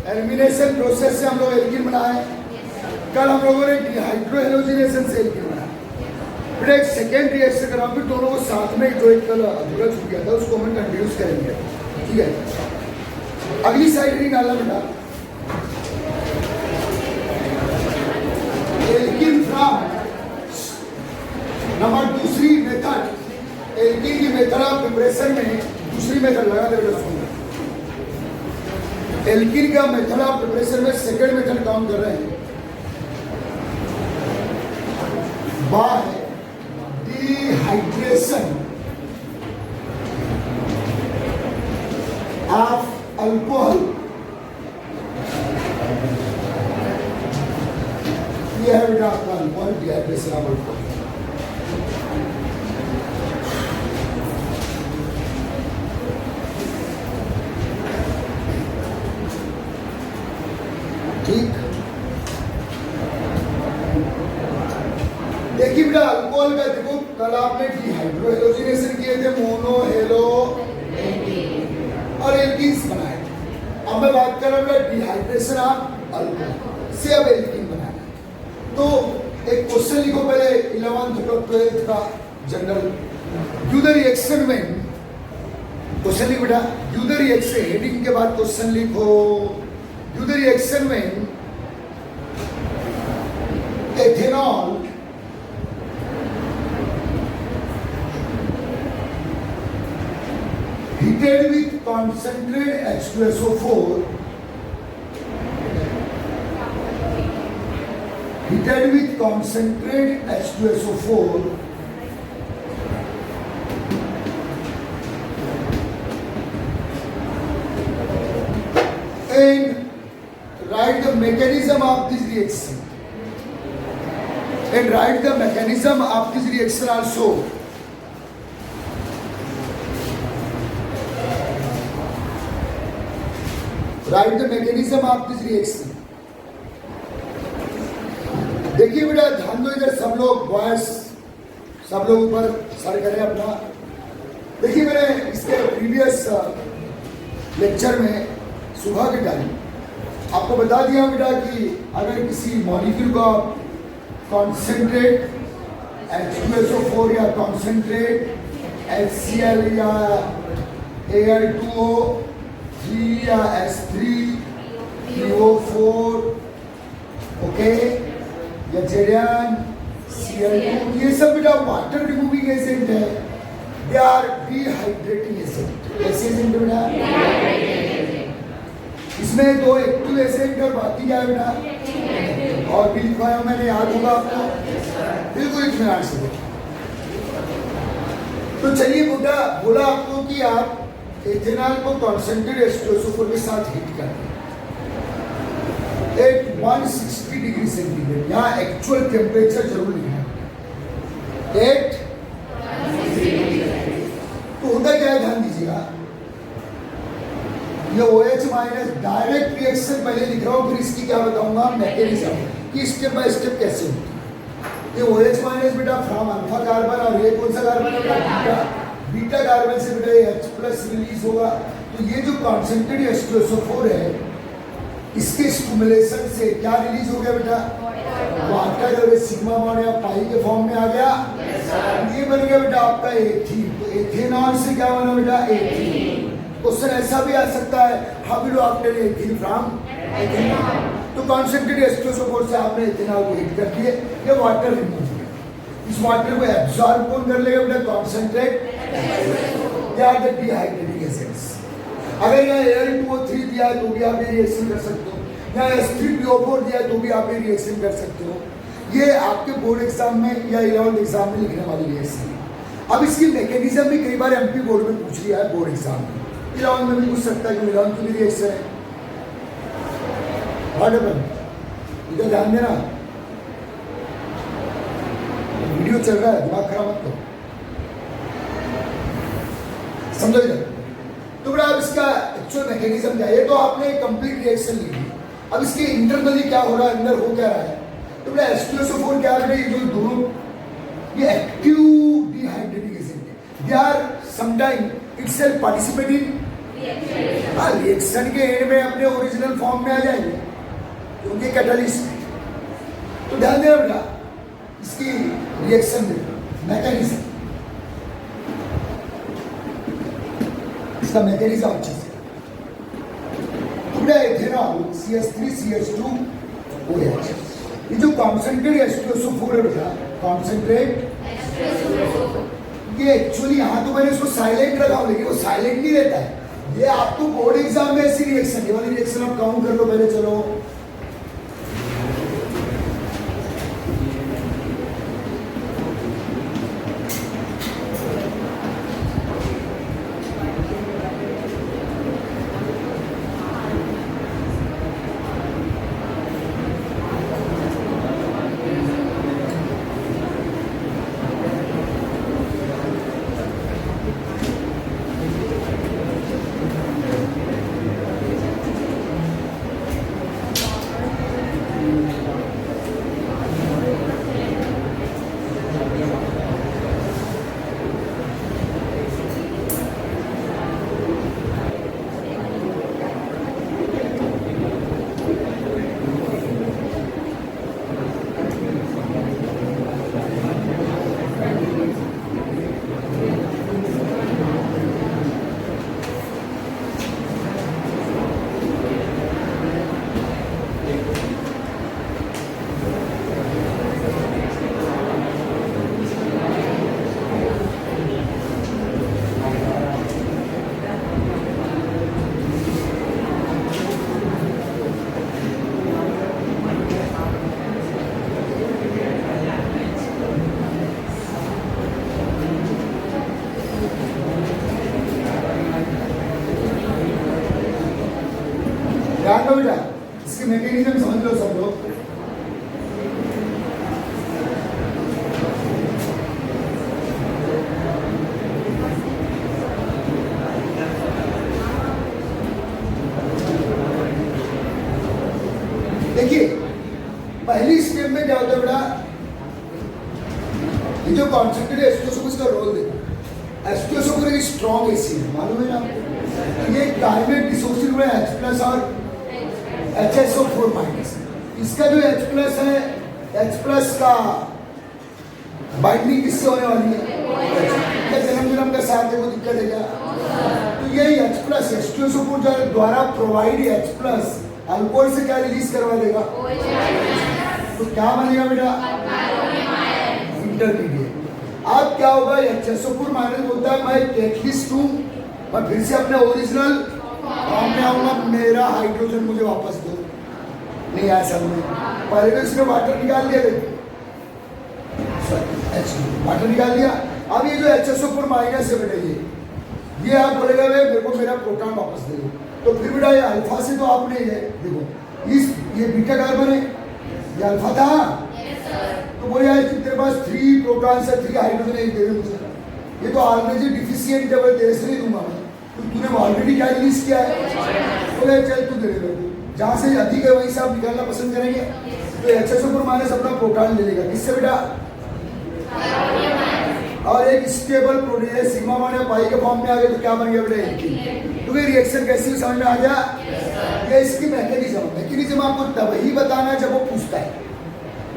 Elimination process से हम लोग एल्कीन बनाए। कल हम लोगों ने डिहाइड्रोहेलोजिनेशन से एल्कीन बनाया। फिर एक सेकेंड रिएक्शन करा, फिर दोनों को साथ में जो एक कल अधूरा छूट गया था उसको हम कंटिन्यूस करेंगे। ठीक है, अगली साइड निकालना बेटा। एल्कीन फ्रॉम नंबर दूसरी मेथड, एल्कीन की मेथड ऑफ प्रिपरेशन में दूसरी मेथड लगा दे बेटा। सुन, एल्कीन का मेथड ऑफ प्रिपरेशन में सेकेंड मेथड काम कर रहे हैं बाय डिहाइड्रेशन ऑफ अल्कोहल। ये है बेटा आपका अल्कोहल, डिहाइड्रेशन ऑफ अल्कोहल। ठीक, देखिए बेटा अल्कोहल का देखो, कल आपने डिहाइड्रोहेलोजिनेशन किए थे, मोनो हेलो और एल्कीन्स बनाए। अब मैं बात कर रहा हूँ बेटा डिहाइड्रेशन ऑफ अल्कोहल से अब एल्कीन बनाना। तो एक क्वेश्चन लिखो पहले 11th और 12th का जनरल। डू द रिएक्शन में, क्वेश्चन लिखो बेटा, डू द रिएक्शन, हेडिंग के बाद क्वेश्चन लिखो। डू द रिएक्शन में ethanol heated with concentrated H2SO4, heated with concentrated H2SO4 and write the mechanism of this reaction. And write the mechanism of this reaction also. Write the mechanism of this reaction. देखिए बेटा ध्यान दो इधर, सब लोग boys, सब लोग ऊपर सर करें अपना। देखिए मैंने इसके प्रीवियस लेक्चर में सुबह के टाइम आपको बता दिया बेटा कि अगर किसी मॉलिक्यूल को कॉन्सेंट्रेट H2SO4 या कॉन्सेंट्रेट HCl या Al2O 3 या H3PO4 ओके या Zn Cl2, ये सब बेटा वाटर रिमूविंग एजेंट है। They are dehydrating agent. कैसे एजेंट बेटा? इसमें दो एक्टिव एजेंट और बाकी क्या है बेटा? और भी लिखवाया मैंने, याद होगा आपको, बिल्कुल इत्मीनान से देखिए। तो चलिए बेटा, बोला आपको कि आप एथेनॉल को कॉन्सेंट्रेटेड H2SO4 के साथ हीट करें एट 160 डिग्री सेंटीग्रेड। यहाँ एक्चुअल टेम्परेचर जरूर लिखना है, एट। तो होता क्या है, ध्यान दीजिएगा, ये OH माइनस डायरेक्ट रिएक्शन पहले लिख रहा हूँ, फिर इसकी क्या बताऊंगा मैकेनिज्म कि स्टेप बाय स्टेप कैसे होती है। ये OH माइनस बेटा फ्रॉम अल्फा कार्बन, और ये कौन सा कार्बन है बेटा? बीटा कार्बन से बेटा H प्लस रिलीज होगा। तो ये जो कॉन्सेंट्रेटेड H2SO4 है, इसके स्टिमुलेशन से क्या रिलीज हो गया बेटा? वाटर। जब सिग्मा बॉन्ड या पाई के फॉर्म में आ गया, ये बन गया बेटा आपका एथीन। तो एथेनॉल से क्या बना बेटा? एथीन। क्वेश्चन ऐसा भी आ सकता है, how do obtain ethene from ethanol? तो कॉन्सेंट्रेटेड H2SO4 से आपने एथेनॉल को हीट कर दिए, ये वाटर रिमूव हो गया। इस वाटर को एब्सॉर्ब कौन कर लेगा बेटा? Concentrate. They are the dehydrating agents. अगर यहाँ Al2O3 दिया है तो भी आप ये रिएक्शन कर सकते हो, यहाँ H3PO4 दिया है तो भी आप ये रिएक्शन कर सकते हो। ये आपके बोर्ड एग्जाम में या 11th एग्जाम में लिखने वाली रिएक्शन है। अब इसकी मैकेनिज्म भी कई बार MP बोर्ड में पूछ लिया है, बोर्ड एग्जाम में 11th में भी पूछ सकता है कि 11th की भी रिएक्शन है। इधर ध्यान देना, वीडियो चल रहा है, दिमाग खराब मत करो, समझो इधर। तो बेटा अब इसका एक्चुअल मैकेनिज्म क्या है? ये तो आपने कंप्लीट रिएक्शन ली थी। अब इसके इंटरनली क्या हो रहा है, अंदर हो क्या रहा है? तो बेटा H2SO4 क्या है? ये जो दोनों ये एक्टिव डिहाइड्रेटिंग एजेंट है, they are sometime itself participate in reaction के एंड में अपने ओरिजिनल फॉर्म में आ जाएंगे क्योंकि कैटलिस्ट है। तो ध्यान देना बेटा इसकी रिएक्शन में मैकेनिज्म, इसका मैकेनिज्म अच्छे से पूरा इथेनॉल CH3CH2 OH, ये जो कॉन्सेंट्रेट H2SO4 है बेटा, कॉन्सेंट्रेट ये एक्चुअली यहाँ तो मैंने उसको साइलेंट रखा हूँ लेकिन वो साइलेंट नहीं रहता है। ये आपको बोर्ड एग्जाम में ऐसी रिएक्शन, ये वाली रिएक्शन आप काउंट कर लो पहले। चलो ध्यान दो बेटा, इसके मैकेनिज्म समझ लो सब लोग। देखिए पहली स्टेप में क्या होता है बेटा, ये जो कॉन्सेंट्रेटेड H2SO4 इसका रोल देखो। H2SO4 एक स्ट्रॉन्ग एसिड है, मालूम है ना आपको? ये कार्बोनेट डिसोसिएट हुआ है H+ और HSO4 माइनस। इसका जो H+ है, H+ का बाइंडिंग किससे होने वाली है? जन्म का साथ है, कोई दिक्कत है क्या? तो ये H+ H2SO4 द्वारा प्रोवाइड H+ अल्कोहल से क्या रिलीज करवा देगा? तो क्या बनेगा बेटा? इंटरमीडिएट। अब क्या होगा? HSO4 माइनस बोलता है मैं कैटलिस्ट हूं, मैं फिर से अपने ओरिजिनल फॉर्म में आऊंगा, मेरा हाइड्रोजन मुझे वापस दो। नहीं आया समझ में? पहले तो इसमें वाटर निकाल दिया, वाटर निकाल दिया। अब ये जो HSO4 माइनस है बेटा, ये आप बोलेगा मेरे को मेरा प्रोटॉन वापस दे दो। तो फिर बेटा ये अल्फा से तो आपने ये देखो ये बीटा कार्बन है, ये अल्फा था। तो बोले यार तेरे पास 3 प्रोटॉन्स है, 3 हाइड्रोजन एक दे दे मुझे। ये तो ऑलरेडी डिफिशिएंट है, तेरे से नहीं दूंगा मैं। तो तूने ऑलरेडी क्या रिलीज किया है? बोले चल तू दे दे, जहाँ से अधिक है वहीं से आप निकालना पसंद करेंगे। तो HSO4 माइनस अपना प्रोटॉन ले लेगा, किससे बेटा? और एक स्टेबल प्रोटीन है सिग्मा बॉन्ड पाई के फॉर्म में आ गए तो क्या बन गया बेटा? एल्कीन। तो ये रिएक्शन कैसी समझ में आ गया? ये इसकी मैकेनिज्म आपको तब ही बताना है जब वो पूछता है।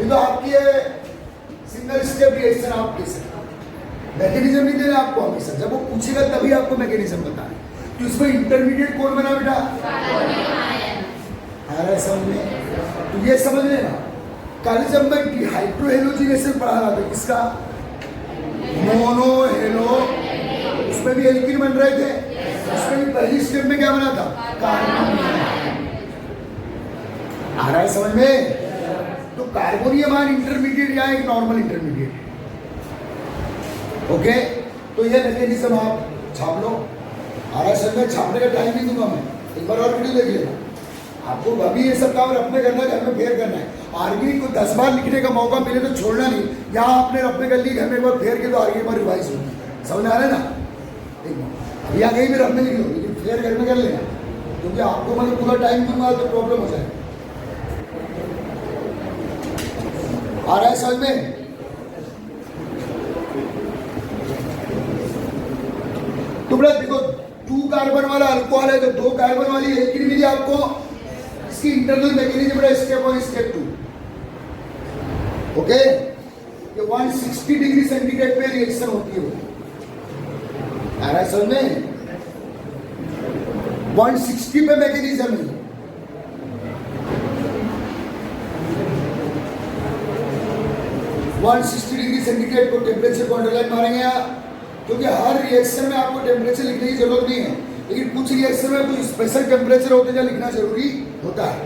ये तो आपकी सिंगल स्टेप रिएक्शन आप कह सकते, मैकेनिज्म नहीं देना आपको हमेशा, जब वो पूछेगा तभी आपको मैकेनिज्म बताना है। तो इसमें इंटरमीडिएट कौन बना बेटा? आ रहा है समझ में? तो ये समझ लेना, कल जब मैं हाइड्रोहेलोजिनेशन पढ़ा रहा था, किसका? मोनो हेलो, उसमें भी एल्कीन बन रहे थे, उसमें भी पहली स्टेप में क्या बना था? कार्बन। आ रहा है समझ में? तो कार्बोनियम आयन इंटरमीडिएट या एक नॉर्मल इंटरमीडिएट। ओके, तो ये मैकेनिज्म आप छाप लो। आ रहा है समझ में? छापने का टाइम नहीं दूंगा मैं, एक बार और वीडियो देख लेना। आपको अभी ये सब काम रखने करना है, घर में फेयर करना है। आर्गी को 10 बार लिखने का मौका मिले तो छोड़ना नहीं। यहाँ आपने अपने कर ली, घर में एक बार फेयर के तो आर्गी बार रिवाइज होगी। समझ में आ रहा है ना? अभी यहाँ कहीं भी रखने लिख लो, लेकिन फेयर घर में कर लेना, क्योंकि आपको मतलब पूरा टाइम दूंगा तो प्रॉब्लम हो जाएगा। आ रहा है समझ में? वाला अल्कोहल है तो 2 कार्बन वाली एल्कीन मिली आपको। इसकी इंटरनल मैकेनिज्म है स्टेप 1 स्टेप 2। ओके, ये 160 डिग्री सेंटीग्रेड पे रिएक्शन होती है। आ रहा है समझ में? 160 पे मैकेनिज्म है। डिग्री सेंटीग्रेड को टेम्परेचर को अंडरलाइन मारेंगे आप, क्योंकि हर रिएक्शन में आपको टेम्परेचर लिखने की जरूरत नहीं है, लेकिन कुछ रिएक्शन में कुछ स्पेशल टेम्परेचर होते हैं लिखना जरूरी होता है।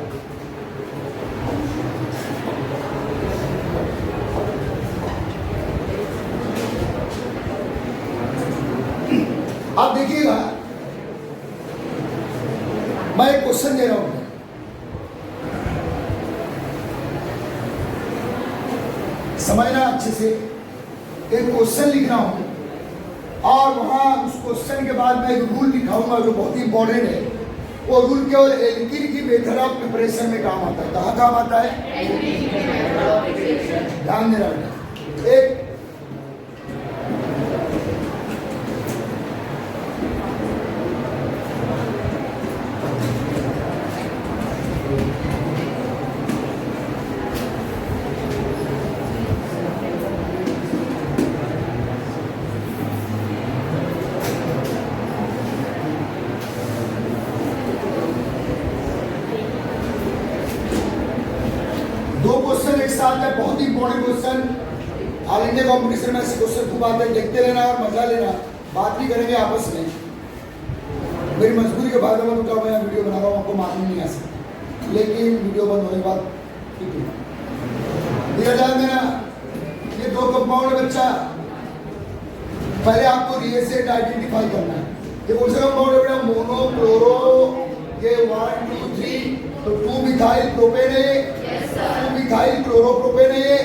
आप देखिएगा, मैं एक क्वेश्चन दे रहा हूं, समझना अच्छे से। एक क्वेश्चन लिख रहा हूं और वहां उस क्वेश्चन के बाद मैं एक रूल लिखाऊंगा जो बहुत ही इंपॉर्टेंट है। वो रूल केवल एल्कीन की मेथड ऑफ प्रिपरेशन में काम आता है। कहाँ काम आता है? ध्यान देना बेटा। एक बहुत ही important question, all India competition में ऐसे क्वेश्चन खूब आते हैं, देखते रहना और मजा लेना। बात भी करेंगे आपस में। मेरी मजबूरी के बाद मैं वीडियो बना रहा हूँ, आपको मालूम नहीं आ सकता, लेकिन वीडियो बंद होने के बाद ठीक है दिया ध्यान देना। ये 2 कंपाउंड है बच्चा, पहले आपको रिएजेंट आइडेंटिफाई करना है। ये कौन सा कंपाउंड है बेटा? मोनो क्लोरो, ये 1 2 3, तो 2 मिथाइल प्रोपेन है, 2 मिथाइल क्लोरोप्रोपेन है ये,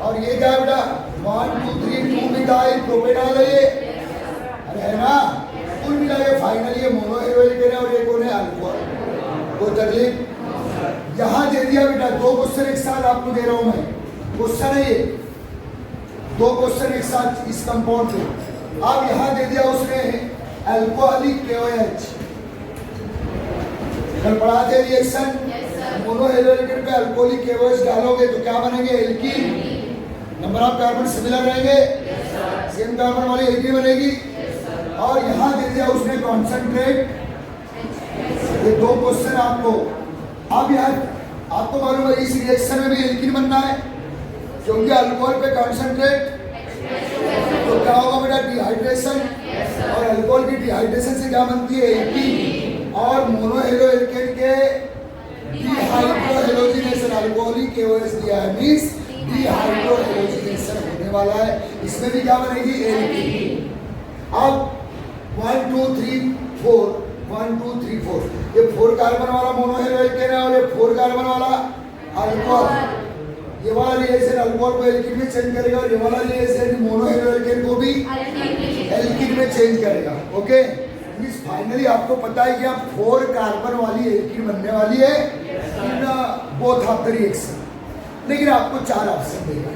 और ये क्या है बेटा? 1 2 3 2 मिथाइल प्रोपेनॉल है ये। अरे है ना? कुल मिला के फाइनली ये मोनो हेरोइक है और ये कौन है? अल्कोहल। कोई तकलीफ? यहाँ दे दिया बेटा, 2 क्वेश्चन एक साथ आपको दे रहा हूं मैं। क्वेश्चन है ये, 2 क्वेश्चन एक साथ इस कंपाउंड पे। अब यहाँ दे दिया उसने अल्कोहलिक KOH। कल पढ़ा थे रिएक्शन, मोनो हेलोजन पे अल्कोहलिक KOH डालोगे तो क्या बनेंगे? Alkene. Number of carbon similar रहेंगे, सेम कार्बन वाली एल्कीन बनेगी। और यहाँ दे दिया उसने कॉन्सेंट्रेट। ये 2 क्वेश्चन आपको। अब यार आपको मालूम है इस रिएक्शन में भी एल्कीन बनना है, क्योंकि अल्कोहल पे कॉन्सेंट्रेट, तो क्या होगा बेटा? डिहाइड्रेशन। और अल्कोहल की डिहाइड्रेशन से क्या बनती है? एल्कीन। और मोनो हेलो एल्केन के डिहाइड्रोहेलोजिनेशन, अल्कोहलिक KOH दिया है, मींस डिहाइड्रोहेलोजिनेशन होने वाला है। इसमें भी क्या बनेगी? एल्कीन। अब 1 2 3 4, 1 2 3 4, ये 4 कार्बन वाला मोनो हेलो एल्केन है और ये 4 कार्बन वाला अल्कोहल। ये वाला रिएक्शन अल्कोहल को एल्कीन में चेंज करेगा और ये वाला रिएक्शन मोनो हेलो एल्केन को भी एल्कीन में चेंज करेगा। ओके, फाइनली आपको पता है कि आप 4 कार्बन वाली एल्कीन बनने वाली है in both of the reaction, लेकिन आपको 4 ऑप्शन देगा।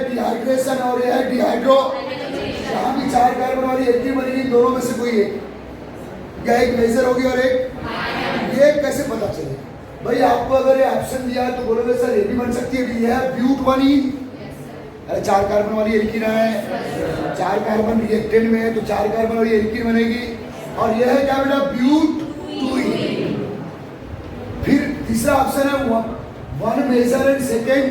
डिहाइड्रेशन और ये है डिहाइड्रो। यहाँ भी 4 कार्बन वाली एल्कीन बनेगी, दोनों में से कोई एक, क्या एक मेजर होगी और एक, ये कैसे पता चलेगा? भाई आपको अगर ये ऑप्शन दिया है तो बोलोगे सर ये भी बन सकती है, ये है ब्यूट बनी। अरे 4 कार्बन वाली एल्कीन है, 4 कार्बन रिएक्टेंट में है तो 4 कार्बन वाली एल्कीन बनेगी। और यह है क्या बेटा? ब्यूट 2ene। फिर तीसरा ऑप्शन है 1 मेजर एंड सेकेंड,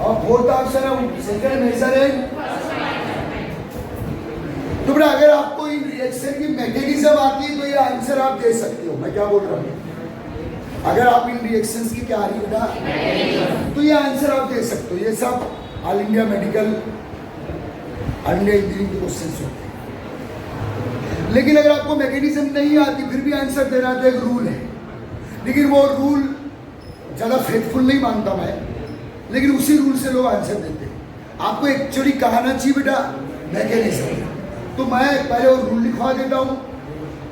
और फोर्थ ऑप्शन है सेकेंड मेजर एंड। तो बेटा अगर आपको इन रिएक्शन की मैकेनिज्म आती है तो ये आंसर आप दे सकते हो। मैं क्या बोल रहा हूँ? अगर आप इन रिएक्शंस की क्या आ रही है बेटा तो ये आंसर आप दे सकते हो। ये सब all India medical, all India engineering के क्वेश्चंस होते हैं। लेकिन अगर आपको मैकेनिज्म नहीं आती फिर भी आंसर देना तो एक रूल है, लेकिन वो रूल ज़्यादा फेथफुल नहीं मानता मैं, लेकिन उसी रूल से लोग आंसर देते हैं। आपको एक्चुअली कहना चाहिए बेटा मैकेनिज्म। तो मैं पहले वो रूल लिखवा देता हूँ।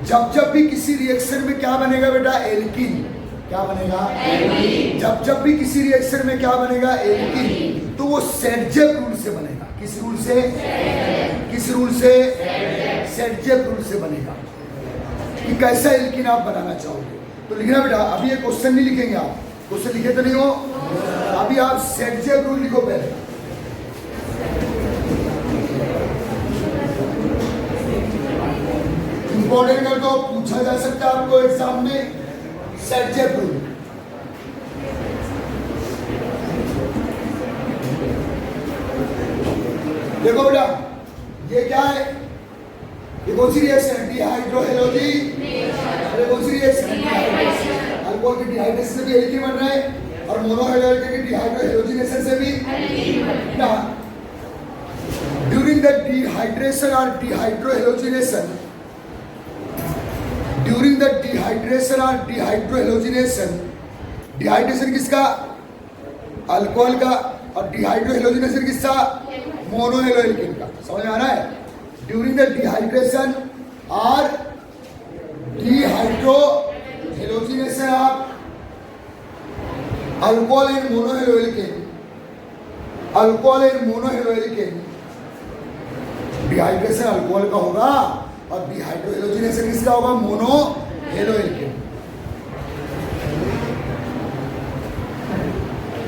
जब भी किसी रिएक्शन में क्या बनेगा बेटा? एल्कीन। क्या बनेगा? एल्कीन। जब भी किसी रिएक्शन में क्या बनेगा? एल्कीन। तो वो सेटजेप रूल से बनेगा। किस रूल से? किस रूल से? सेटजेप रूल से बनेगा। कि कैसा एल्कीन आप बनाना चाहोगे तो लिखना बेटा। अभी ये क्वेश्चन नहीं लिखेंगे आप, क्वेश्चन लिखे तो नहीं हो, अभी आप सेटजेप रूल लिखो पहले। इंपॉर्टेंट कर दो, पूछा जा सकता है आपको एग्जाम में। सेटजेप रूल देखो बेटा, ये क्या है? ये कौन सी रिएक्शन है? डिहाइड्रोहेलोजी। अरे कौन सी रिएक्शन है? अल्कोहल की डिहाइड्रेशन से भी एल्कीन बन रहा है और मोनोहेलोजी की डिहाइड्रोहेलोजिनेशन से भी। ड्यूरिंग द डिहाइड्रेशन और डिहाइड्रोहेलोजिनेशन, ड्यूरिंग द डिहाइड्रेशन और डिहाइड्रोहेलोजिनेशन, डिहाइड्रेशन किसका? अल्कोहल का, और डिहाइड्रोहेलोजिनेशन किसका? मोनोहेलोएल्कीन का। समझ में आ रहा है? ड्यूरिंग द डिहाइड्रेशन और dehydrohalogenation of alcohol and monohaloalkene, alcohol and monohaloalkene, dehydration alcohol का होगा और डिहाइड्रोहेलोजिनेशन किसका होगा? Monohaloalkene.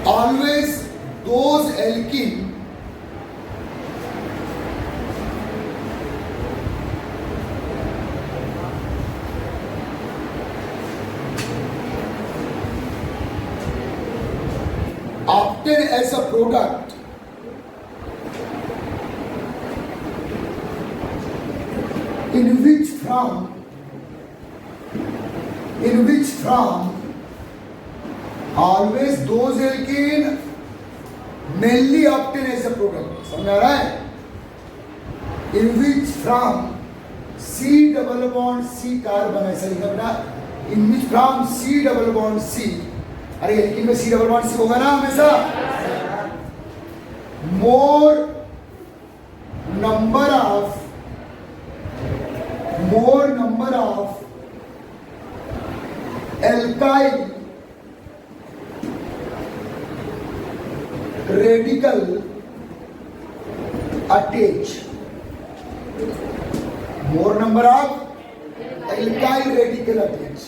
Always those alkene obtained as a product in which from always those alkene mainly obtained as a product। समझ आ रहा है? in which from C double bond C carbon, ऐसा लिखा बेटा। in which from C double bond C, अरे alkene में C double bond C होगा ना हमेशा। मोर number of alkyl radical attach, more number of alkyl radical attach,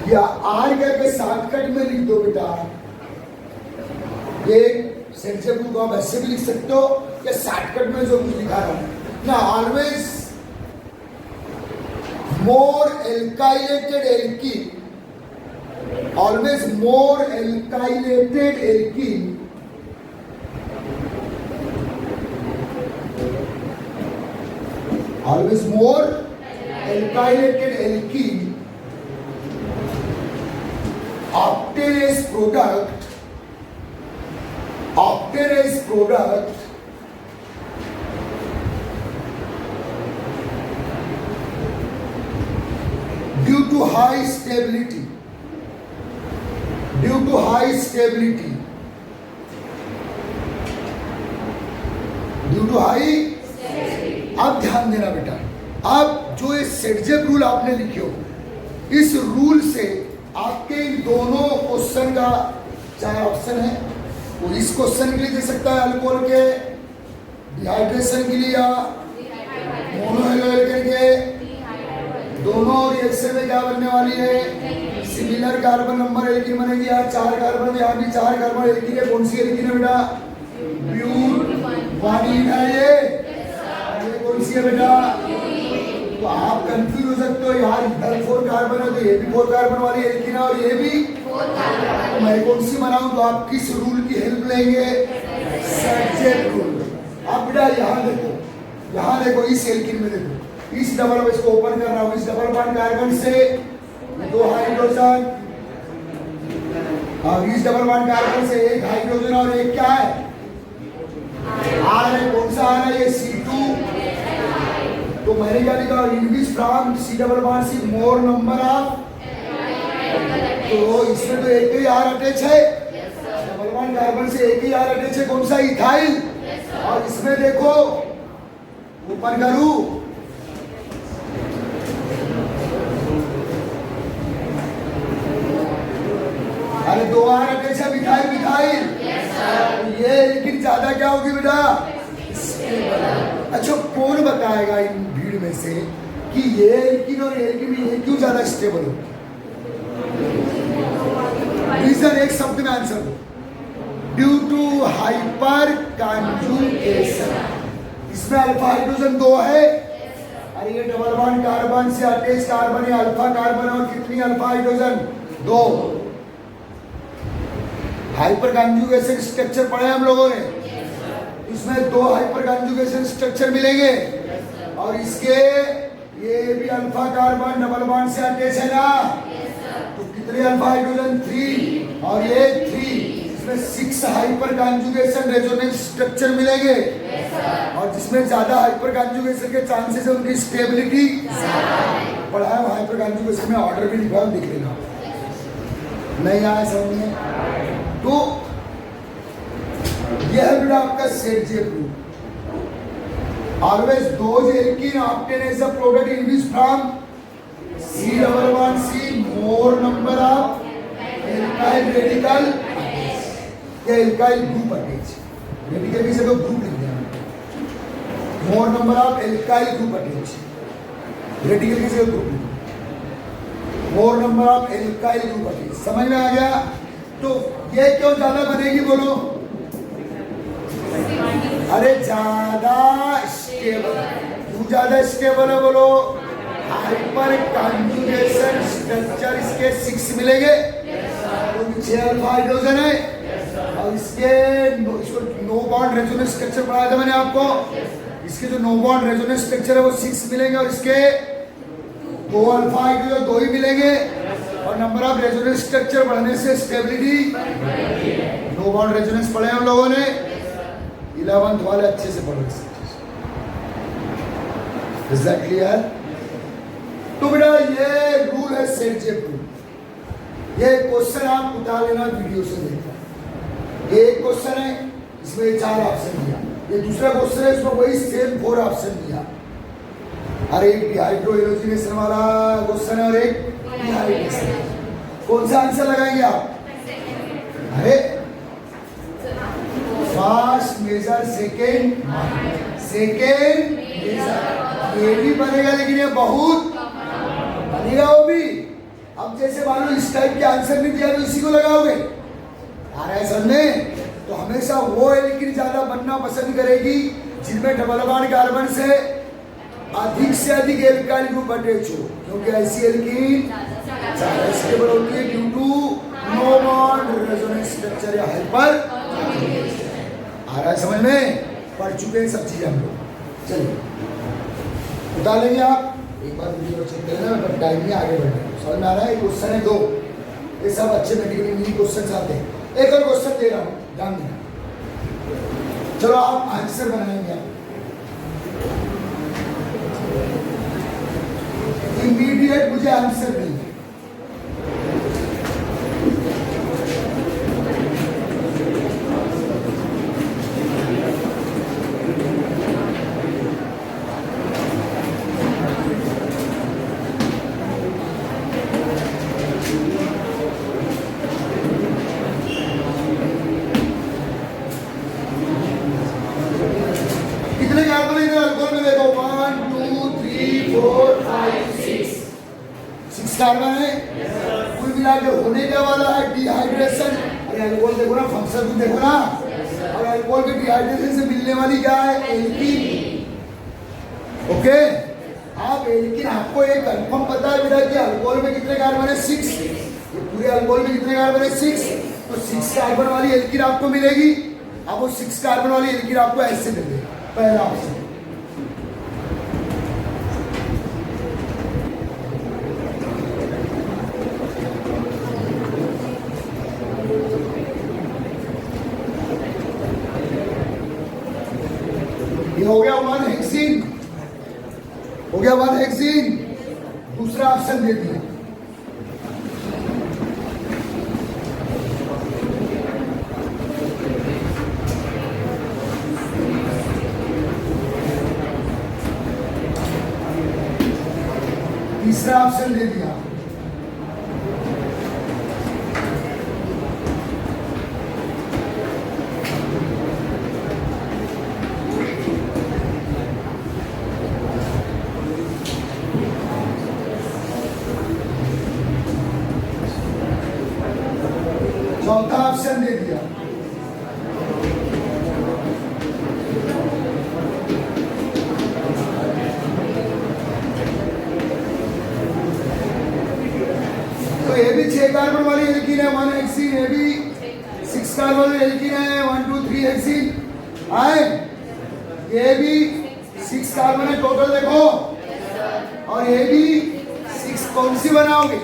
या are करके शॉर्टकट में लिख दो बेटा। ये सेंसेबल को आप ऐसे भी लिख सकते हो या शॉर्टकट में जो कुछ लिखा रहा हूं ना। Always more alkylated alkene, always more alkylated alkene always more alkylated alkene obtained as product due to high stability, अब ध्यान देना बेटा। अब जो ये सेटजेप रूल आपने लिखे हो, इस रूल से आपके इन दोनों क्वेश्चन का चाहे ऑप्शन है वो इस क्वेश्चन के लिए दे सकता है अल्कोहल के डिहाइड्रेशन के लिए या मोनोहेलोएल्केन के दोनों रिएक्शन में क्या बनने वाली है सिमिलर कार्बन नंबर एल्कीन बनेगी। यहाँ 4 कार्बन, यहाँ भी 4 कार्बन एल्कीन है। कौन सी एल्कीन है बेटा? ब्यूटाइन है ये कौन सी है बेटा? तो आप कंफ्यूज हो सकते हो यार, इधर 4 कार्बन है तो ये भी 4 कार्बन वाली एल्कीन है और ये भी 4 कार्बन। तो मैं कौन सी बनाऊं? तो आप किस रूल की हेल्प लेंगे? Sergeant rule. आप बेटा यहाँ देखो इस एल्कीन में देखो, इस डबल इसको ओपन कर रहा हूँ, इस डबल बॉन्ड कार्बन से 2 हाइड्रोजन और इस डबल बॉन्ड कार्बन से 1 हाइड्रोजन और एक क्या है आर है। कौन सा आर है? ये C2। तो मैंने क्या लिखा? In which from C double bond C more number of. तो इसमें तो एक ही आर अटैच है, डबल बॉन्ड कार्बन से एक ही आर अटैच है। कौन सा? इथाइल। और इसमें देखो ऊपर करूं अरे 2 आर अटैच है, मिथाइल। ये लेकिन ज्यादा क्या होगी बेटा? अच्छा कौन बताएगा इन भीड़ में से कि ये एल्कीन और एल्कीन ये क्यों ज्यादा स्टेबल हो? रीजन एक शब्द में आंसर दो। Due to hyperconjugation. इसमें अल्फा हाइड्रोजन 2 है। अरे ये डबल बॉन्ड कार्बन से अटैच कार्बन है, अल्फा कार्बन और कितनी alpha hydrogen? 2। Hyperconjugation structure पढ़े हम लोगों ने। इसमें 2 हाइपर कॉन्जुगेशन स्ट्रक्चर मिलेंगे और इसके ये भी अल्फा कार्बन डबल बॉन्ड से अटैच है ना। तो कितने अल्फा हाइड्रोजन? 3 और ये 3। इसमें 6 हाइपर कॉन्जुगेशन रेजोनेंस स्ट्रक्चर मिलेंगे और जिसमें ज्यादा हाइपर कॉन्जुगेशन के चांसेस है उनकी स्टेबिलिटी पढ़ा है। हाइपर कॉन्जुगेशन में ऑर्डर भी लिखा है, देख लेना। नहीं आया समझ में? तो यह है बेटा आपका set proof. Always those alkene obtain as a product in which from C double bond C more number of alkyl radical या एल्काइल ग्रुप अटैच। रेडिकल की जगह ग्रुप लिख दिया। More number of alkyl group attach, radical की जगह group लिख। More number of alkyl group attach. समझ में आ गया? तो ये क्यों ज्यादा बनेगी बोलो? अरे ज्यादा स्टेबल। क्यों ज्यादा स्टेबल है बोलो? हाइपर कॉन्जुगेशन स्ट्रक्चर इसके 6 मिलेंगे। 6 अल्फा हाइड्रोजन है और इसके इसको नो बॉन्ड रेजोनेंस स्ट्रक्चर पढ़ाया था मैंने आपको। इसके जो नो बॉन्ड रेजोनेंस स्ट्रक्चर है वो 6 मिलेंगे और इसके 2 अल्फा हाइड्रोजन 2 ही मिलेंगे और नंबर ऑफ रेजोनेंस स्ट्रक्चर बढ़ने से स्टेबिलिटी। नो बॉन्ड रेजोनेंस पढ़े हम लोगों ने 11th वाले अच्छे से पढ़ सकते। Is that clear? तो बेटा ये रूल है सेट रूल। ये क्वेश्चन आप उतार लेना वीडियो से देखकर। ये एक क्वेश्चन है, इसमें 4 ऑप्शन दिया। ये दूसरा क्वेश्चन है, इसमें वही सेम 4 ऑप्शन दिया। अरे एक डिहाइड्रो एलोजिनेशन वाला क्वेश्चन है और एक डिहाइड्रेशन। कौन सा आंसर लगाएंगे आप? अरे फर्स्ट मेजर सेकेंड मेजर ये भी बनेगा, लेकिन ये बहुत बनेगा वो भी। अब जैसे मान लो इस टाइप के आंसर नहीं दिया तो इसी को लगाओगे। आ रहा है समझने? तो हमेशा वो एल्कीन ज्यादा बनना पसंद करेगी जिनमें डबल बॉन्ड कार्बन से अधिक एल्काइल ग्रुप अटैच हो, क्योंकि ऐसी एल्कीन ज्यादा स्टेबल होती है due to no bond resonance structure या हाइपर। आ रहा है समझ में? पढ़ चुके हैं सब चीजें हम लोग। चलिए उतार लेंगे आप एक बार वीडियो चेक करें ना, टाइम में आगे बढ़ रहे। समझ में आ रहा है? क्वेश्चन है 2, ये सब अच्छे मेडिकल इंजीनियरिंग क्वेश्चन आते हैं। एक और क्वेश्चन दे रहा हूँ, ध्यान देना। चलो आप आंसर बनाएंगे। इमीडिएट मुझे आंसर नहीं। कार्बन इधर अल्कोहल में देखो 1 2 3 4 5 6 कार्बन है। कुल मिलाकर होने क्या वाला है डिहाइड्रेशन। अरे अल्कोहल देखो ना, फंक्शन को देखो ना। और अल्कोहल के डिहाइड्रेशन से मिलने वाली क्या है एल्कीन। ओके, आप एल्कीन आपको एक कंफर्म पता है बेटा कि अल्कोहल में कितने कार्बन है 6। ये पूरे अल्कोहल में कितने कार्बन है 6। तो 6 कार्बन वाली एल्कीन आपको मिलेगी। अब वो 6 कार्बन वाली एल्कीन आपको ऐसे मिलेगी। पहला ऑप्शन ये हो गया 1 हेक्सीन, हो गया 1 हेक्सीन। दूसरा ऑप्शन दे दिया तीसरा ऑप्शन दे दिया चौथा ऑप्शन दे दिया तो ये भी 6 कार्बन वाली एल्कीन है 1 हेक्सीन। ये भी 6 कार्बन वाली एल्कीन है 1 2 3 हेक्सीन आए। ये भी 6 कार्बन है टोटल देखो। और ये भी 6 कौन सी बनाओगे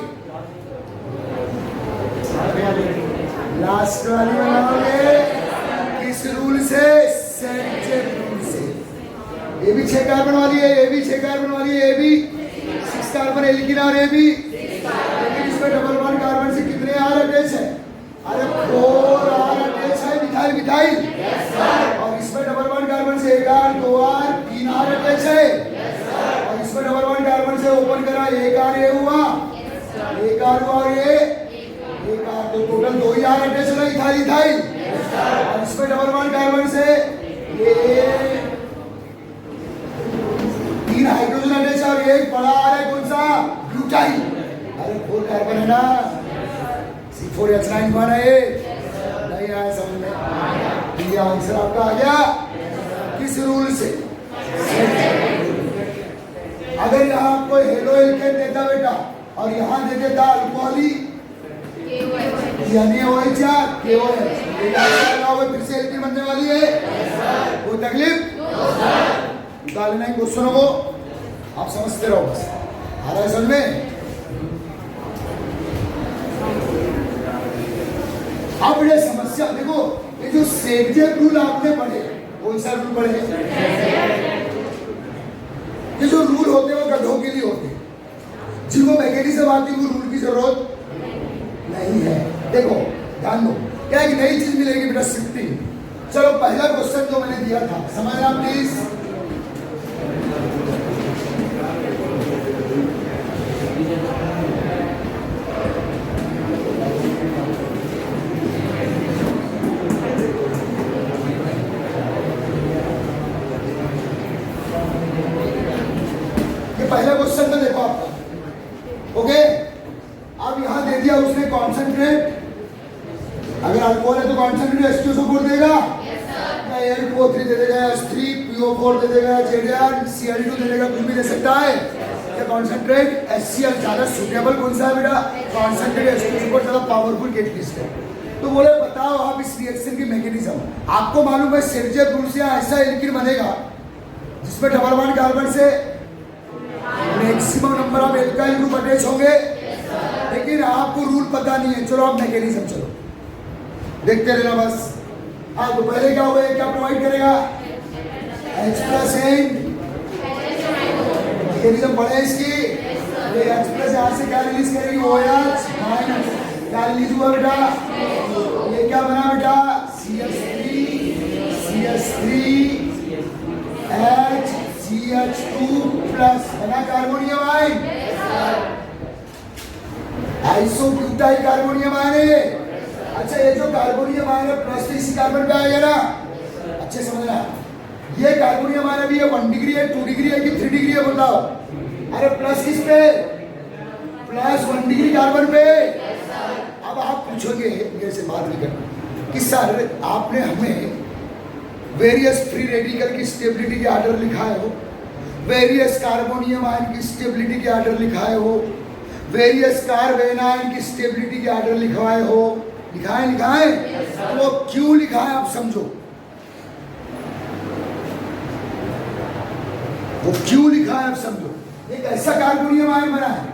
लास्ट वाली बनाओगे किस रूल से सेंचुरी रूल से। ये भी 6 कार्बन वाली है, ये भी 6 कार्बन वाली है, ये भी 6 कार्बन एल्कीन और ये भी इसमें डबल बॉन्ड कार्बन से कितने आर अटैच है। अरे 4 आर अटैच है मिथाइल मिथाइल। और इसमें डबल बॉन्ड कार्बन से 1 आर 2 आर 3 आर अटैच है। और इसमें डबल बॉन्ड कार्बन से ओपन करा 1 आर ये हुआ 1 आर हुआ और ये 1 आर तो टोटल 2 ही आर अटैच है इथाइल इथाइल। और इसमें डबल बॉन्ड कार्बन से ये 3 हाइड्रोजन अटैच है और एक बड़ा आर है कौन सा ब्यूटाइल। अरे 4 कार्बन है ना C4H9 बना है। नहीं आया समझ में। ये आंसर आपका आ गया किस रूल से। अगर यहाँ आपको हेलो एल्केन देता बेटा और यहाँ दे देता अल्कोहली यानी OH या KOH फिर से एल्कीन बनने वाली है। कोई तकलीफ निकालना है क्वेश्चनों को आप समझते रहो बस। आ रहा है समझ में। अब ये समस्या देखो, ये जो सेंचुरी रूल आपने पढ़े कौन सा रूल पढ़े। ये जो रूल होते हैं वो गधों के लिए होते हैं। जिनको मैकेनिज्म आती है वो रूल की जरूरत नहीं है। देखो ध्यान दो, क्या एक नई चीज मिलेगी बेटा शिफ्टिंग। चलो पहला क्वेश्चन जो मैंने दिया था समझना प्लीज। पहला क्वेश्चन तो देखो आपका ओके। अब यहां दे दिया उसने कॉन्सेंट्रेट। अगर अल्कोहल है तो कॉन्सेंट्रेट H2SO4 देगा या L2O3 दे देगा, H3PO4 दे देगा, ZnCl2 दे देगा, कुछ भी दे सकता है। या कॉन्सेंट्रेट HCl ज्यादा सुटेबल कौन सा है बेटा। कॉन्सेंट्रेट H2SO4 ज्यादा पावरफुल कैटलिस्ट है। तो बोले बताओ आप इस रिएक्शन की मैकेनिज्म। आपको मालूम है सेंचुरी रूल से ऐसा एल्कीन बनेगा जिसमें डबल बॉन्ड कार्बन से maximum number of alkyl group attach होंगे। लेकिन आपको रूल पता नहीं है। चलो आप मैकेनिज्म चलो देखते रहना बस। हाँ तो पहले क्या होगा, क्या प्रोवाइड करेगा H+N। मैकेनिज्म पढ़े इसकी। ये H+ यहाँ से क्या रिलीज करेगी OH माइनस। क्या रिलीज हुआ बेटा, ये क्या बना बेटा CH3CH2 प्लस बना carbonium ion. Isobutyl carbonium ion है। अच्छा ये जो कार्बोनियम आयन है प्लस इसी कार्बन पे आएगा ना। अच्छे समझना ये कार्बोनियम आयन अभी 1 डिग्री है, 2 डिग्री है कि 3 डिग्री है बताओ? अरे प्लस किस पे? प्लस 1 डिग्री कार्बन पे। अब आप पूछोगे मेरे से बात नहीं करना कि सर आपने हमें वेरियस फ्री रेडिकल की स्टेबिलिटी के ऑर्डर लिखाए हो, वेरियस कार्बोनियम आयन की स्टेबिलिटी के ऑर्डर लिखाए हो, वेरियस कार्बेन आयन की स्टेबिलिटी के ऑर्डर लिखवाए हो, लिखाए तो वो क्यों लिखाए आप समझो, वो क्यों लिखा है आप समझो। एक ऐसा कार्बोनियम आयन बना है,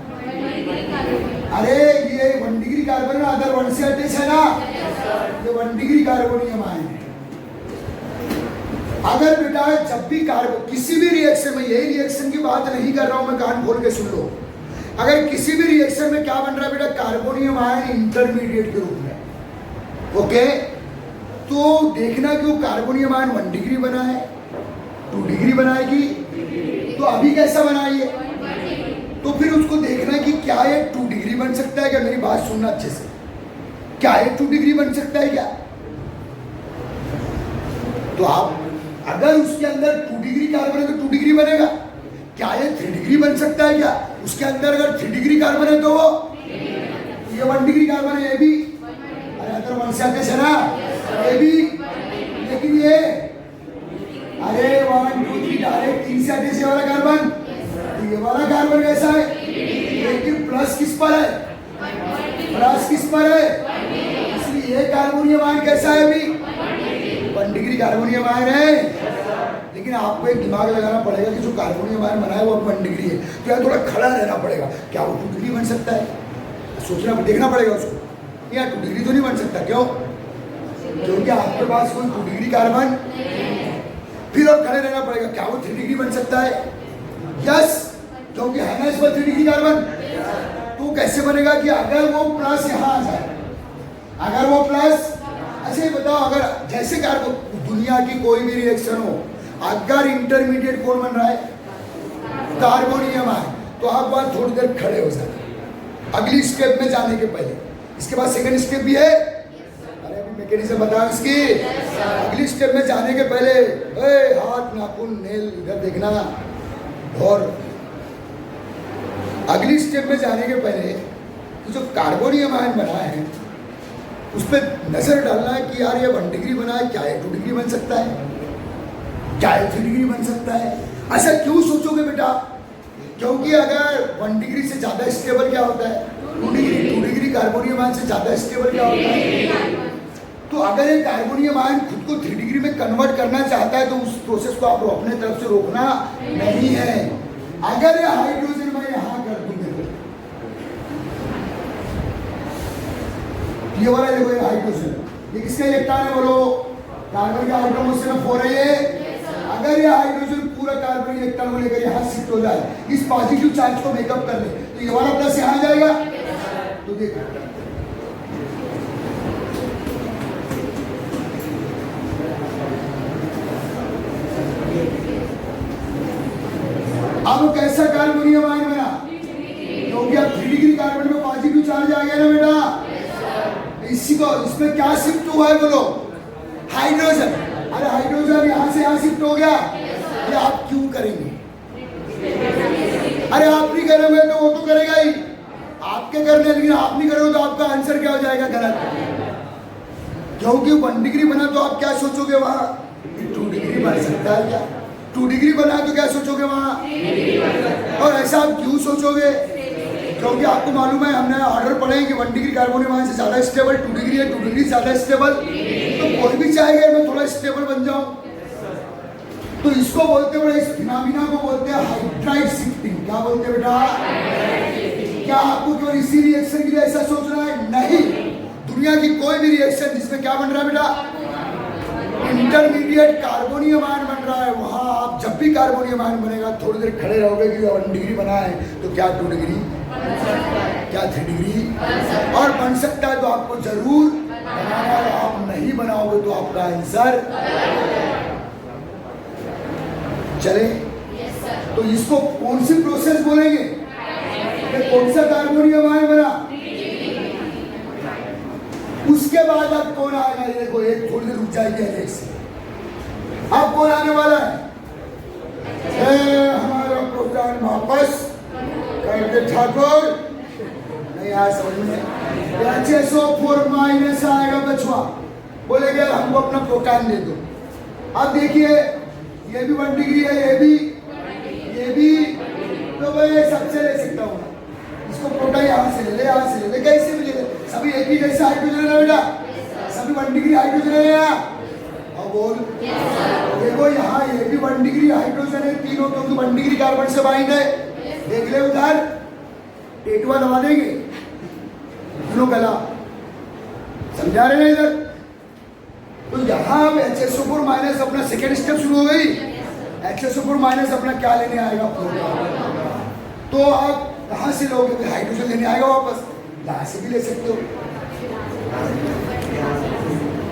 अरे ये 1 डिग्री कार्बन अदर 1 से अटैच है ना, ये 1 डिग्री कार्बोनियम आयन है। अगर बेटा जब भी कार्बन किसी भी रिएक्शन में, यही रिएक्शन की बात नहीं कर रहा हूं मैं, कान खोल के सुन लो, अगर किसी भी रिएक्शन में क्या बन रहा है बेटा, कार्बोनियम आयन इंटरमीडिएट के रूप में, ओके, तो देखना कि वो कार्बोनियम आयन 1 डिग्री बना है, 2 डिग्री बनाएगी, तो अभी कैसा बना ये, तो फिर उसको देखना कि क्या ये 2 डिग्री बन सकता है क्या। मेरी बात सुनना अच्छे से, क्या ये 2 डिग्री बन सकता है क्या? तो आप अगर उसके अंदर 2 डिग्री कार्बन है तो 2 डिग्री बनेगा। क्या ये 3 डिग्री बन सकता है क्या? उसके अंदर अगर 3 डिग्री कार्बन है तो वो ये 1 डिग्री कार्बन है, ये भी, अरे अदर 1 से अटैच है ना, ये भी, लेकिन ये अरे 1 2 3 डायरेक्ट 3 से अटैच वाला कार्बन, तो ये वाला कार्बन कैसा है, लेकिन प्लस किस पर है, प्लस किस पर है, इसलिए ये कार्बोनियम आयन कैसा है, अभी 1 डिग्री कार्बोनियम आयन है। लेकिन आपको एक दिमाग लगाना पड़ेगा कि जो कार्बोनियम आयन बना है वो 1 डिग्री है, तो यार थोड़ा खड़ा रहना पड़ेगा, क्या वो 2 डिग्री बन सकता है, सोचना देखना पड़ेगा उसको, यार 2 डिग्री तो नहीं बन सकता, क्यों? क्योंकि आपके पास कोई 2 डिग्री कार्बन, फिर और खड़े रहना पड़ेगा, क्या वो 3 डिग्री बन सकता है? यस, क्योंकि है ना इस पर 3 डिग्री कार्बन। तो कैसे बनेगा कि अगर वो प्लस यहाँ आ जाए, अगर वो प्लस, अच्छा बताओ, अगर जैसे कार्बन दुनिया की कोई भी रिएक्शन हो, अगर इंटरमीडिएट कौन बन रहा है, कार्बोनियम आयन, तो आप वहां थोड़ी देर खड़े हो जाते अगली स्टेप में जाने के पहले। इसके बाद सेकंड स्टेप भी है, अरे अभी मैकेनिज्म बताओ इसकी। अगली स्टेप में जाने के पहले हाथ नाखून नेल इधर देखना, और अगली स्टेप में जाने के पहले तो जो कार्बोनियम आयन बना है उस पर नजर डालना है कि यार ये 1 डिग्री बना है, क्या ये 2 डिग्री बन सकता है, क्या ये 3 डिग्री बन सकता है। ऐसा क्यों सोचोगे बेटा? क्योंकि अगर 1 डिग्री से ज्यादा स्टेबल क्या होता है, 2 डिग्री कार्बोनियम आयन से ज्यादा स्टेबल क्या होता है। तो अगर ये कार्बोनियम आयन खुद को 3 डिग्री में कन्वर्ट करना चाहता है तो उस प्रोसेस को आप अपने तरफ से रोकना नहीं है। अगर ये हाइड्रोजन मैं यहां कर दूं, ये वाला देखो, ये हाइड्रोजन, ये किसका इलेक्ट्रॉन है बोलो, कार्बन का आउटर मोस्ट नंबर 4 है ये। अगर ये हाइड्रोजन पूरा कार्बन इलेक्ट्रॉन को लेकर यहां शिफ्ट हो जाए, इस पॉजिटिव चार्ज को मेकअप कर ले, तो ये वाला प्लस यहां आ जाएगा। तो देखो अब कैसा कार्बोनियम आयन बना, क्योंकि अब 3 डिग्री कार्बन में पॉजिटिव चार्ज आ गया ना बेटा, इसी को, इसमें क्या शिफ्ट हुआ है बोलो, हाइड्रोजन। अरे हाइड्रोजन यहां से यहां शिफ्ट हो गया, ये आप क्यों करेंगे? अरे आप नहीं करोगे तो वो तो करेगा ही, आपके करने, लेकिन आप नहीं करोगे तो आपका आंसर क्या हो जाएगा, गलत। क्योंकि 1 डिग्री बना तो आप क्या सोचोगे वहां, 2 डिग्री बन सकता है क्या, 2 डिग्री बना तो क्या सोचोगे वहां, और ऐसा आप क्यों सोचोगे? क्योंकि आपको मालूम है, हमने ऑर्डर पढ़े हैं कि 1 डिग्री कार्बोनियम आयन से ज्यादा स्टेबल 2 डिग्री है, 2 डिग्री ज्यादा स्टेबल, तो कोई भी चाहेगा मैं थोड़ा स्टेबल बन जाऊं, तो इसको बोलते हैं, इस फिनोमेना को बोलते हैं हाइड्राइड शिफ्टिंग। क्या बोलते हैं बेटा? क्या आपको केवल इसी रिएक्शन के लिए ऐसा सोचना है? नहीं, दुनिया की कोई भी रिएक्शन जिसमें क्या बन रहा है बेटा, इंटरमीडिएट कार्बोनियम आयन बन रहा है, वहां आप जब भी कार्बोनियम आयन बनेगा थोड़ी देर खड़े रहोगे कि 1 डिग्री बना है, तो क्या 2 डिग्री, क्या 3 डिग्री, और बन सकता है तो आपको जरूर बनाना, और आप नहीं बनाओगे तो आपका आंसर चले। तो इसको कौन सी प्रोसेस बोलेंगे, कौन सा कार्बोनियम आयन बना, उसके बाद अब कौन आएगा, ये देखो एक थोड़ी देर रुक जाएगी, अब कौन आने वाला है, वापस कर दे ठाकुर। नहीं आया समझ में? HSO4 माइनस आएगा बचवा, बोलेगे हमको अपना प्रोटॉन दे दो। अब देखिए ये भी 1 डिग्री है, ये भी, तो मैं सबसे ले सकता हूँ। इसको प्रोटॉन यहाँ से ले ले, यहाँ से ले ले, कैसे भी ले ले, सभी एक ही जैसा हाइड्रोजन है बेटा, सभी 1 डिग्री हाइड्रोजन है यहाँ। अब बोल देखो यहाँ ये भी 1 डिग्री हाइड्रोजन है, तीनों क्योंकि 1 डिग्री कार्बन से बाइंड है। देख ले उधर टेटुआ दबा देंगे दोनों गला, समझा रहे हैं इधर। तो यहाँ अब HSO4 माइनस अपना सेकेंड स्टेप शुरू हो गई। HSO4 माइनस अपना क्या लेने आएगा? प्रोटॉन। तो आप कहाँ से लोगे? हाइड्रोजन लेने आएगा वापस, यहाँ से भी ले सकते हो।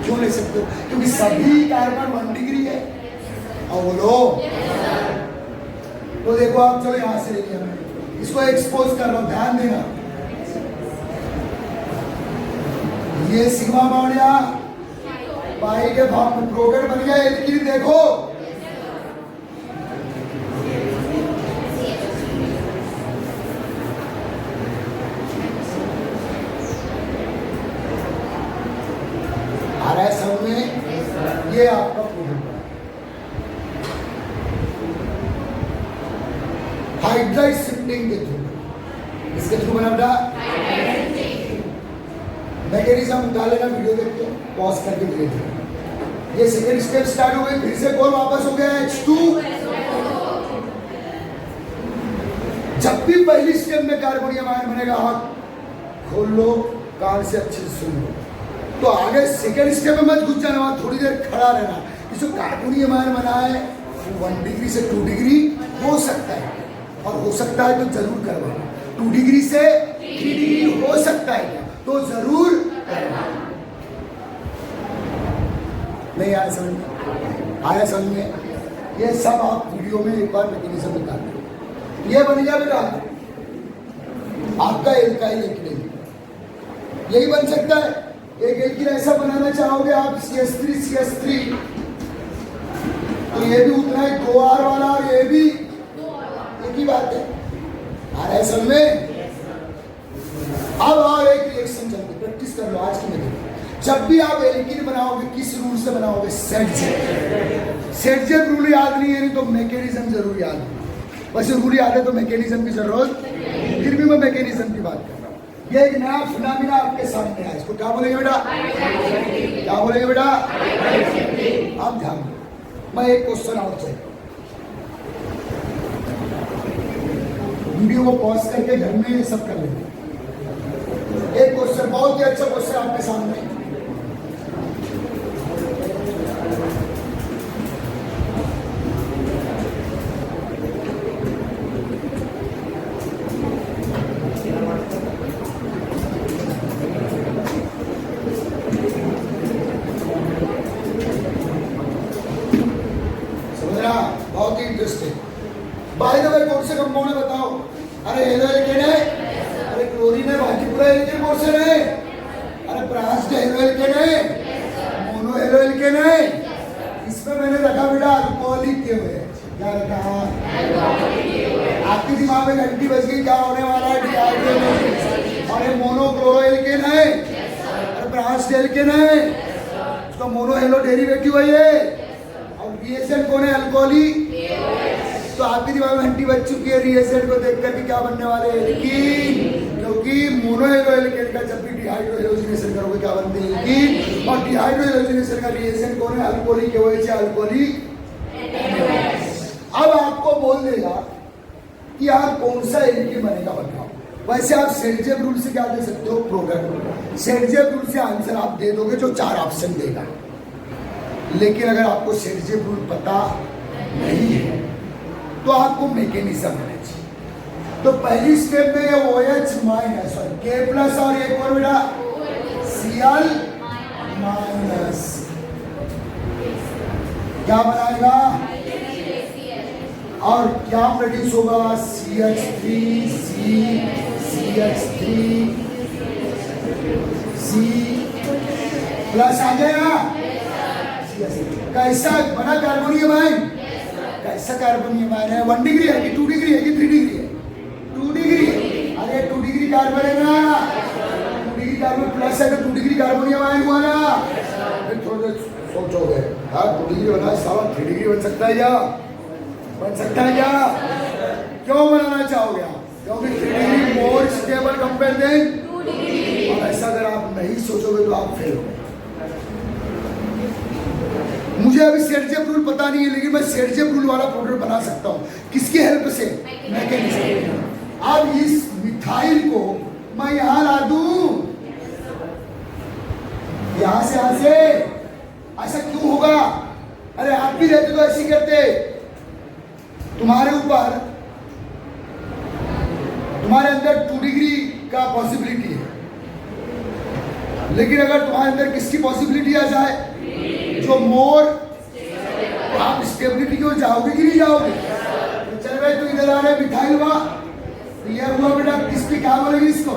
क्यों ले सकते हो? क्योंकि सभी कार्बन 1 डिग्री है। और बोलो तो देखो आप, चलो यहाँ से ले लिया मैंने, इसको एक्सपोज कर रहा हूँ, ध्यान देना। ये सिग्मा बॉन्ड यहाँ पाई के भाव में प्रोटॉन बन गया, लेकिन देखो आ रहा है समझ में? ये आपका प्रोटॉन हाइड्राइड शिफ्टिंग के थ्रू, इसके थ्रू बना बेटा मैकेनिज्म डालेगा, वीडियो देखते हो, पॉज करके धीरे धीरे। ये सेकंड स्टेप स्टार्ट हो गई, फिर से कॉल वापस हो गया H2। जब भी पहली स्टेप में कार्बोनियम आयन बनेगा, हाथ खोल लो, कान से अच्छे से सुन लो। तो आगे सेकंड स्टेप में मत घुस जाना, वहां थोड़ी देर खड़ा रहना। इसको कार्बोनियम आयन बना है 1 डिग्री से 2 डिग्री हो सकता है, और हो सकता है तो जरूर करवाना। 2 डिग्री से 3 डिग्री हो सकता है तो जरूर करवाना। नहीं आया समझ में? आया समझ में? ये सब आप वीडियो में एक बार मैकेनिज्म निकाल लो। ये बन गया बेटा आपका एल्काइल एल्कीन, यही बन सकता है। एक एल्कीन ऐसा बनाना चाहोगे आप CH3 तो ये भी उतना ही 2R वाला, और ये भी एक ही बात है। आ रहा है समझ में? अब और एक रिएक्शन चलती, प्रैक्टिस कर लो आज की में। जब भी आप एल्कीन बनाओगे किस रूल से बनाओगे? सेट रूल याद नहीं है, नहीं तो मैकेनिज्म जरूर याद है। वैसे रूल याद है तो मैकेनिज्म की जरूरत, फिर भी मैं मैकेनिज्म की बात कर रहा हूँ। ये एक नया फिनोमेना आपके सामने है, इसको क्या बोलेंगे बेटा? क्या बोलेंगे बेटा? आप ध्यान दो, मैं एक क्वेश्चन और चेक, वीडियो को पॉज करके घर में ये सब कर लेंगे। एक क्वेश्चन, बहुत ही अच्छा क्वेश्चन आपके सामने। समझना? बहुत ही इंटरेस्टिंग। बाय द वे कौन से कंपाउंड है बताओ? अरे हेलोएल्केन है, अरे क्लोरीन है, बाकी पूरा एल्केन पोर्शन है। अरे ब्रास्ट हेलोएल्केन है, मोनो हेलोएल्केन है। इसमें मैंने रखा बेटा अल्कोहलिक के हुए, क्या रखा? आपके दिमाग में घंटी बज गई, क्या होने वाला है? डिहाइड्रोजन। अरे मोनोक्लोरोएल्केन है, अरे ब्रास्ट एल्केन है, उसका मोनो हेलो डेरिवेटिव है ये, और रिएजेंट कौन है? अल्कोहलिक। तो आपके दिमाग में घंटी बज चुकी है, रिएजेंट को देख करके क्या बनने वाले हैं? एल्कीन। क्योंकि मोनोहेलोएल्केन का जब भी डिहाइड्रोहेलोजिनेशन करोगे क्या बनते हैं? एल्कीन। और डिहाइड्रोहेलोजिनेशन का रिएजेंट कौन है? अल्कोहलिक के वजह से अल्कोहलिक। अब आपको बोल देगा कि आप कौन सा एल्कीन बनेगा बताओ। वैसे आप सेडजेब रूल से क्या दे सकते हो? प्रोडक्ट। सेडजेब रूल से आंसर आप दे दोगे जो 4 ऑप्शन देगा। लेकिन अगर आपको सेडजेब रूल पता नहीं है तो आपको मैकेनिज्म आना चाहिए। तो पहली स्टेप में ये OH माइनस और K प्लस और एक और बेटा Cl माइनस क्या बनाएगा? और क्या प्रोड्यूस होगा? CH3 C प्लस आ जाएगा। कैसा बना कार्बोनियम आयन? कैसा कार्बोनियम आयन है? 1 डिग्री है कि 2 डिग्री है कि 3 डिग्री है? 2 डिग्री। अरे 2 डिग्री कार्बन है ना, 2 डिग्री कार्बन प्लस है तो 2 डिग्री कार्बोनियम आयन हुआ ना। फिर थोड़ा सोचोगे यार 2 डिग्री बना साला 3 डिग्री बन सकता है क्या, बन सकता है क्या? क्यों बनाना चाहोगे आप? क्योंकि 3 degree more stable compare than 2 degree. और ऐसा अगर आप नहीं सोचोगे तो आप फेल हो। मुझे अभी सेडजेप रूल पता नहीं है, लेकिन मैं सेडजेप रूल वाला प्रोडक्ट बना सकता हूँ। किसकी हेल्प से? मैकेनिज्म। अब इस मिथाइल को मैं यहां ला दूं, यहां से ऐसा क्यों होगा? अरे आप भी रहते तो ऐसे करते। तुम्हारे ऊपर, तुम्हारे अंदर 2 डिग्री का पॉसिबिलिटी है, लेकिन अगर तुम्हारे अंदर किसकी पॉसिबिलिटी आ जाए, जो मोर, आप स्टेबिलिटी की ओर जाओगे कि नहीं जाओगे? तो चल भाई तू इधर आ रहा है मिथाइल हुआ, क्लियर हुआ बेटा? किस पे क्या बोलेंगे इसको?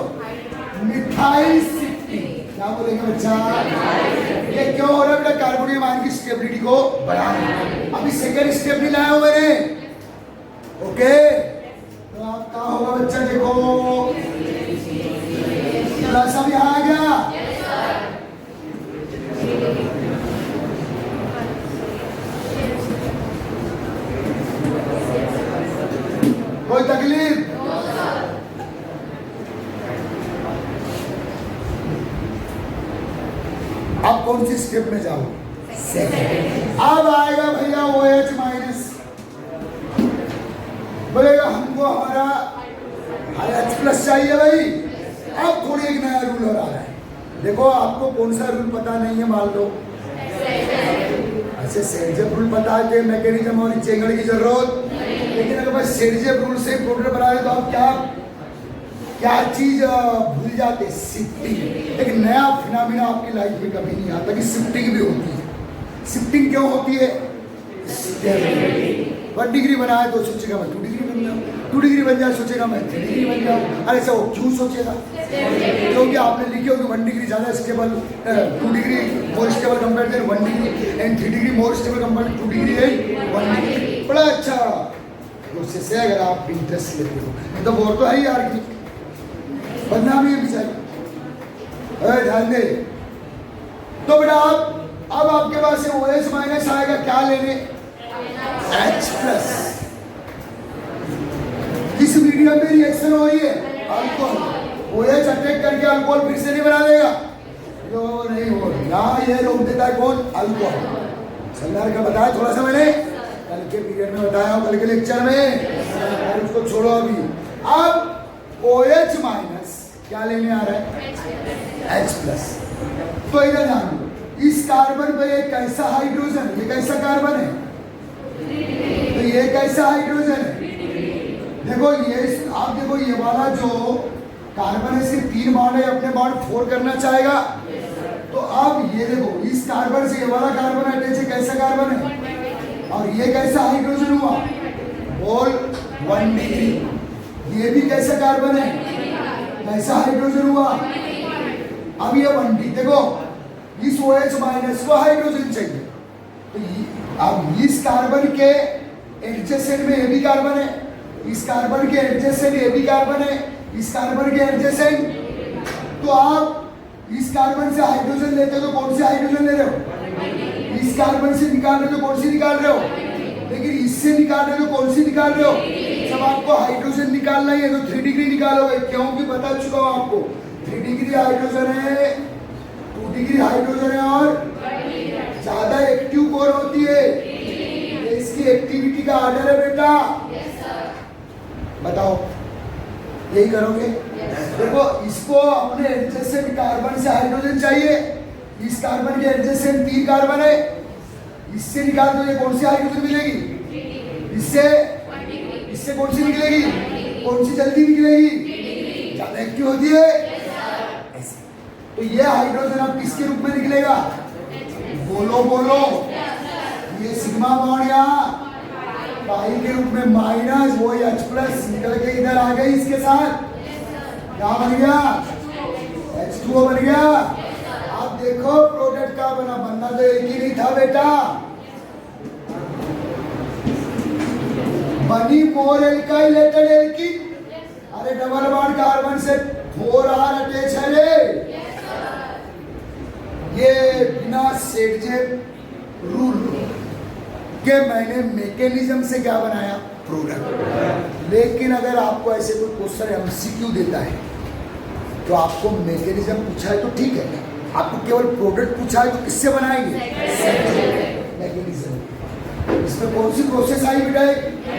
Methyl shifting. क्या बोलेंगे बच्चा? ये क्यों हो रहा है बेटा? कार्बोनियम आयन की स्टेबिलिटी को बढ़ाना। अभी सेकेंड स्टेप नहीं लाया हूं मैंने, ओके? तो आप क्या होगा बच्चा, देखो प्लस अब यहां आ गया। कोई तकलीफ? आप कौन सी स्टेप में जाओ? सेकेंड। अब आएगा भैया OH माइनस, बोलेगा हमको हमारा H प्लस चाहिए भाई। अब थोड़ी एक नया रूल और आ रहा है। देखो आपको कौन सा रूल पता नहीं है, मान लो ऐसे सेडजेप रूल पता है कि मैकेनिज्म और चेंगड़ की जरूरत, लेकिन अगर मैं सेडजेप रूल से प्रोडक्ट बना रहे तो आप क्या चीज भूल जाते? शिफ्टिंग। एक नया फिनोमेना आपकी लाइफ में कभी नहीं आता कि शिफ्टिंग भी होती है। शिफ्टिंग क्यों होती है? 1 डिग्री बनाया तो सोचेगा मैं 2 डिग्री बन जाऊँ, 2 डिग्री बन जाए सोचेगा मैं 3 डिग्री बन जाऊँ। अरे ऐसा वो क्यों सोचेगा? क्योंकि आपने लिखे हो कि 1 डिग्री ज्यादा stable, 2 degree more stable compare than 1 degree and 3 degree more stable compare 2 degree and 1 degree. बड़ा अच्छा उससे से अगर आप इंटरेस्ट लेते हो तो बोर तो है ही यार की बदनामी है बेचारी। ध्यान दे। तो बेटा अब आपके पास OH माइनस आएगा, क्या लेने? H plus. किस मीडियम में रिएक्शन हो रही है? अल्कोहल। OH अटैक करके अल्कोहल फिर से नहीं बना देगा, जो नहीं हो रहा ये रोक देता है कौन? अल्कोहल। सल्लार का बताया थोड़ा सा मैंने कल के पीरियड में बताया, कल के लेक्चर में, उसको छोड़ो अभी। अब OH माइनस क्या लेने आ रहा है? H plus. तो इधर ध्यान दो, इस कार्बन पे एक कैसा हाइड्रोजन, ये कैसा कार्बन है, तो ये कैसा हाइड्रोजन है? देखो ये आप देखो, ये वाला जो कार्बन है सिर्फ 3 बॉन्ड है, अपने बॉन्ड 4 करना चाहेगा। तो अब ये देखो, इस कार्बन से ये वाला कार्बन अटैच है, कैसा कार्बन है? और ये कैसा हाइड्रोजन हुआ? बोल 1 डिग्री। ये भी कैसा कार्बन है, कैसा हाइड्रोजन हुआ? अब ये 1 डिग्री। देखो इस OH माइनस को हाइड्रोजन चाहिए, तो अब इस कार्बन के एडजेसेंट में ये भी कार्बन है, इस कार्बन के एडजेसेंट ये भी कार्बन है, इस कार्बन के एडजेसेंट। तो आप इस कार्बन से हाइड्रोजन लेते हो तो कौन से हाइड्रोजन ले रहे हो? इस कार्बन से निकाल रहे हो तो कौन सी निकाल रहे हो? लेकिन इससे निकाल रहे हो तो कौन सी निकाल रहे हो? जब आपको हाइड्रोजन निकालना ही है तो 3 डिग्री निकालोगे, क्योंकि बता चुका हूं आपको 3 डिग्री हाइड्रोजन है, 2 डिग्री हाइड्रोजन है और ज्यादा एक्टिव कौन होती है? इसकी एक्टिविटी का ऑर्डर है बेटा। बताओ यही करोगे? देखो इसको अपने एडजेसेंट कार्बन से हाइड्रोजन चाहिए, इस कार्बन के एडजेसेंट 3 कार्बन है, इससे निकाल दो ये कौन सी हाइड्रोजन मिलेगी? इससे कौन सी निकलेगी? कौन सी जल्दी निकलेगी? ज्यादा एक्टिव होती है। तो ये हाइड्रोजन अब किसके रूप में निकलेगा? बोलो ये सिग्मा बॉन्ड यहाँ पाई के रूप में माइनस, वो H प्लस निकल के इधर आ गई, इसके साथ क्या बन गया? H2O बन गया। आप देखो प्रोडक्ट का बनना तो एक ही नहीं था बेटा, बनी मोर alkylated alkene double bond carbon से 4R अटैच है रे। ये बिना सेडजेप रूल के मैंने मैकेनिज्म से क्या बनाया, प्रोडक्ट। लेकिन अगर आपको ऐसे कोई क्वेश्चन एमसीक्यू देता है तो आपको मैकेनिज्म पूछा है तो ठीक है, आपको केवल प्रोडक्ट पूछा है तो किससे बनाएंगे, मैकेनिज्म। इसमें कौन सी प्रोसेस आई बेटा,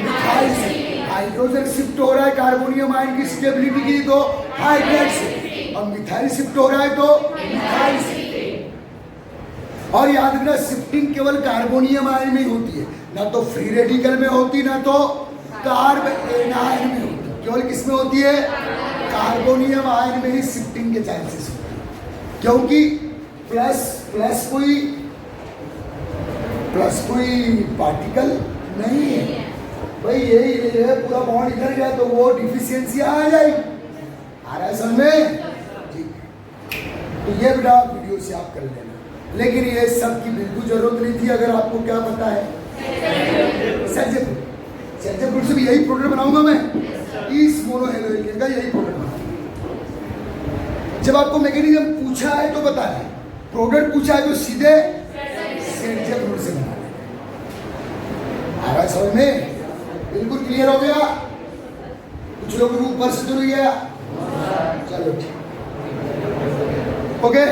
मिथाइल से। हाइड्रोजन शिफ्ट हो रहा है कार्बोनियम आयन की स्टेबिलिटी की तो हाइड्रेट से, और मिथाइल शिफ्ट हो रहा है तो मिथाइल से। और याद रखना शिफ्टिंग केवल कार्बोनियम आयन में ही होती है, ना तो फ्री रेडिकल में होती, ना तो कार्ब एनायन में होती। केवल किस में होती है, कार्बोनियम आयन में ही शिफ्टिंग के चांसेस होते हैं, क्योंकि प्लस कोई पार्टिकल नहीं है भाई। यही है पूरा बॉन्ड इधर गया तो वो डिफिशियंसी आ जाएगी। आ रहा है समझ में, ठीक। तो ये बेटा वीडियो से आप कर लेना, लेकिन ये सब की बिल्कुल जरूरत नहीं थी अगर आपको क्या पता है सेंजेब्रुल से भी यही प्रोडक्ट बनाऊंगा मैं, इस मोनोहेलोइड का यही प्रोडक्ट बनाऊंगा। जब आपको मैकेनिज्म पूछा है तो बता दें, प्रोडक्ट पूछा है तो सीधे सेंजेब्रुल से बना। आ रहा है समझ में, बिल्कुल क्लियर हो गया। कुछ लोगों को ऊपर से तो नहीं गया, चलो ठीक, ओके।